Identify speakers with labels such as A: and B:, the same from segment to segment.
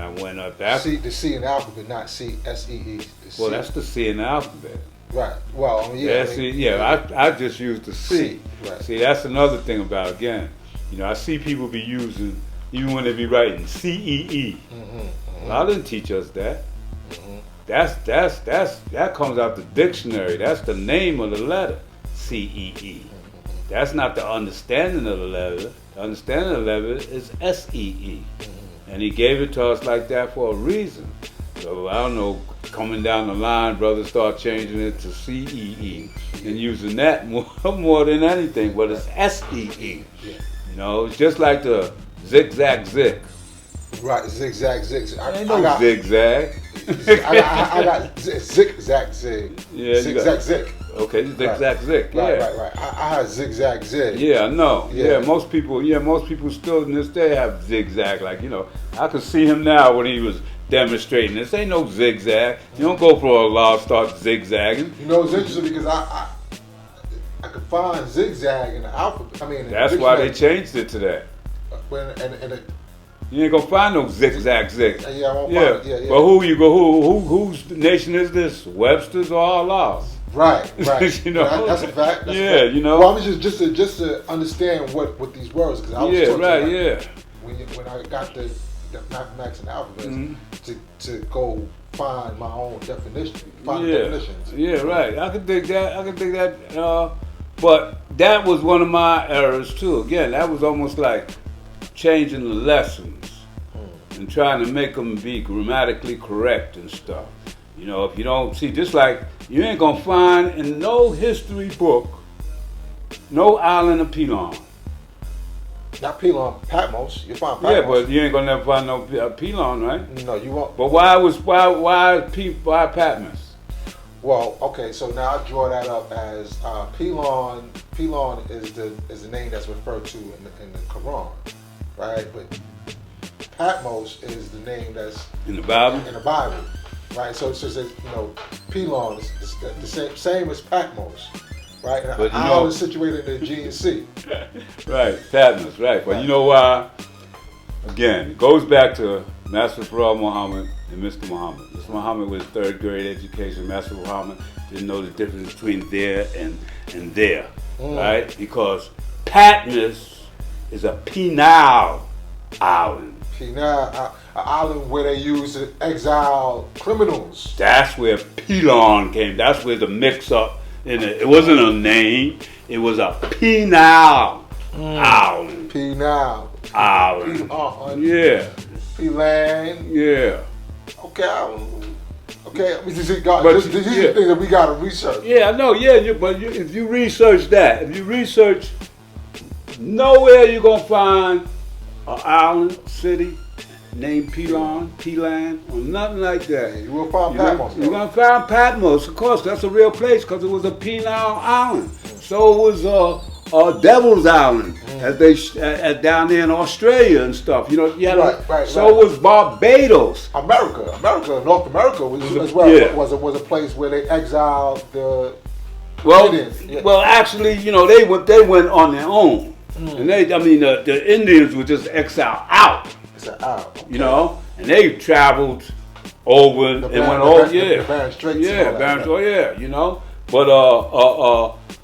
A: went up. That's
B: the C in the alphabet, not C-S-E-E.
A: well, that's the C in the alphabet.
B: Right. Well, I mean,
A: I just used the C.
B: Right.
A: See, that's another thing about again. I see people be using even when they be writing CEE. Well, I didn't teach us that. That comes out the dictionary. That's the name of the letter, CEE. That's not the understanding of the letter. The understanding of the letter is SEE. And he gave it to us like that for a reason. So I don't know, coming down the line, brothers start changing it to CEE and using that more than anything, but it's SEE. It's just like the zigzag zig.
B: Right, zigzag zig.
A: Ain't no zigzag.
B: I got zigzag zig.
A: Yeah,
B: zigzag zig.
A: Okay, zigzag zig. Yeah.
B: Right. I had zigzag zig.
A: Yeah, I know. Yeah, most people still in this day have zigzag. Like, I could see him now when he was demonstrating. This ain't no zigzag. You don't go for a law, start zigzagging.
B: It's interesting because I could find zigzag in the alphabet. I mean,
A: that's why they changed it to that. You ain't gonna find no zigzag zig.
B: Yeah, I won't find it. Yeah.
A: But whose nation is this? Webster's or our laws?
B: Right.
A: That's
B: a fact. Well, I mean, just to understand what these words, because I was when I got the mathematics and alphabet to go find my own definition, definitions.
A: Yeah, right. I could dig that. But that was one of my errors too. Again, that was almost like changing the lessons and trying to make them be grammatically correct and stuff. If you don't see, just like you ain't gonna find in no history book no island of Pelan.
B: Not Pelan, Patmos. You find Patmos.
A: Yeah, but you ain't gonna never find no Pelan, right?
B: No, you won't.
A: But why Patmos?
B: Well, okay, so now I draw that up as Pelan. Pelan is the name that's referred to in the Quran, right? But Patmos is the name that's
A: in the Bible.
B: Right? So it says Pelan is the same as Patmos, right? And
A: but
B: island is situated in the Aegean Sea.
A: Right, Patmos, right? But you know why? Again, it goes back to Master Farah Muhammad and Mr. Muhammad. Mr. Muhammad was third grade education. Master Muhammad didn't know the difference between there and there, right? Because Patmos is a penal island.
B: Penal, an island where they used to exile criminals.
A: That's where Pelan came. That's where the mix-up in it. It wasn't a name. It was a penal island.
B: Penal.
A: Island. Yeah.
B: Pelan.
A: Yeah.
B: Okay. These are the things that we gotta research.
A: Yeah, I know. Yeah, but if you research that, nowhere you're gonna find an island city named Pelan, or nothing like that.
B: You will find Patmos.
A: You're gonna find Patmos, of course. That's a real place because it was a penal island. So it was Devil's Island, as they down there in Australia and stuff. Right. So it was Barbados.
B: America, North America was a place where they exiled the Indians. Yeah.
A: Well, actually, they went on their own, and the Indians were just exiled out.
B: Okay.
A: And they traveled over and went over.
B: The Bering Straits.
A: But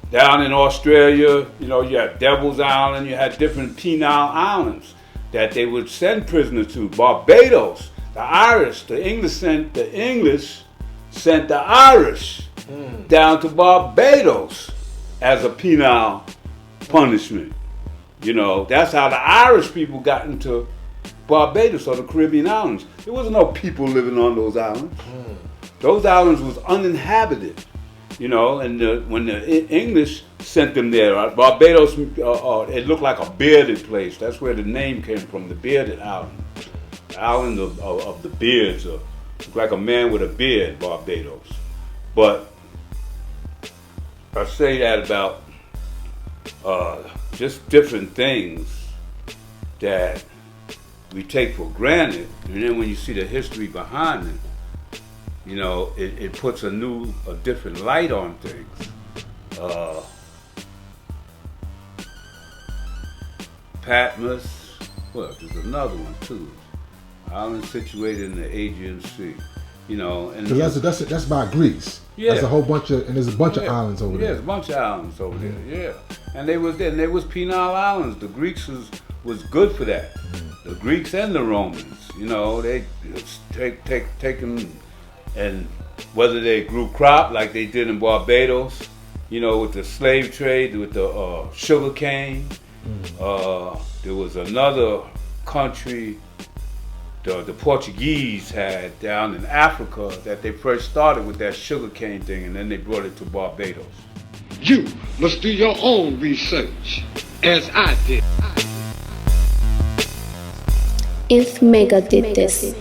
A: down in Australia, you had Devil's Island, you had different penal islands that they would send prisoners to. Barbados, the Irish, the English sent the Irish down to Barbados as a penal punishment. That's how the Irish people got into Barbados or the Caribbean islands. There wasn't no people living on those islands. Those islands was uninhabited. And when the English sent them there, Barbados, it looked like a bearded place. That's where the name came from, the bearded island. The island of the beards, looked like a man with a beard, Barbados. But I say that about just different things that we take for granted, and then when you see the history behind it, it puts a different light on things. Patmos, there's another one too. Islands situated in the Aegean Sea. You know, and
B: that's by Greece.
A: Yeah.
B: There's a whole bunch of islands over there.
A: Yeah, there's a bunch of islands over there. Yeah, and they was there. And they was penile islands. The Greeks was good for that. The Greeks and the Romans. You know, they take them, and whether they grew crop like they did in Barbados. You know, with the slave trade, with the sugar cane. There was another country. The Portuguese had down in Africa that they first started with that sugarcane thing, and then they brought it to Barbados.
C: You must do your own research, as I did.
D: If Mecca did this.